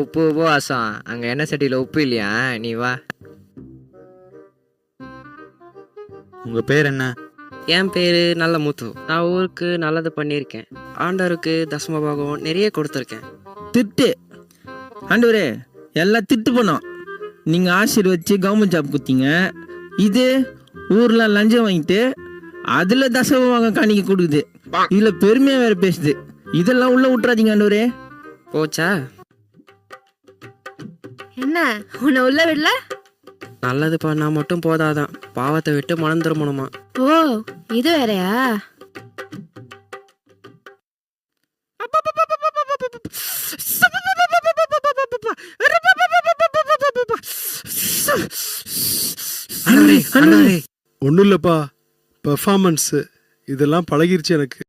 உப்பு உபவாசம். அங்க என்ன சட்டியில உப்பு இல்லையா? நீ வா. உங்க பேர் என்ன? என் பேரு நல்ல முத்து. நான் ஊருக்கு நல்லது பண்ணியிருக்கேன். ஆண்டவருக்கு தசமபாகம் நிறைய கொடுத்துருக்கேன். திட்டு ஆண்டவரே, எல்லாம் திட்டு பண்ணோம். நீங்கள் ஆசீர்வதிச்சு கவர்மெண்ட் ஜாப் கொடுத்தீங்க. இது ஊரில் லஞ்சம் வாங்கிட்டு அதில் தசமபாகம் காணிக்க கொடுக்குது. இதில் பெருமையாக வேறு பேசுது. இதெல்லாம் உள்ள விட்டுறாதீங்க ஆண்டவரே. போச்சா? என்ன உன்னை உள்ள விடல? நல்லது பண்ணா மட்டும் போதாதான், பாவத்தை விட்டு மனம் திரும்பணுமா? ஓ, இது வேறயா? ஆண்டவரே, ஆண்டவரே. ஒன்றும் இல்லைப்பா, பெர்ஃபார்மன்ஸு இதெல்லாம் பழகிருச்சு எனக்கு.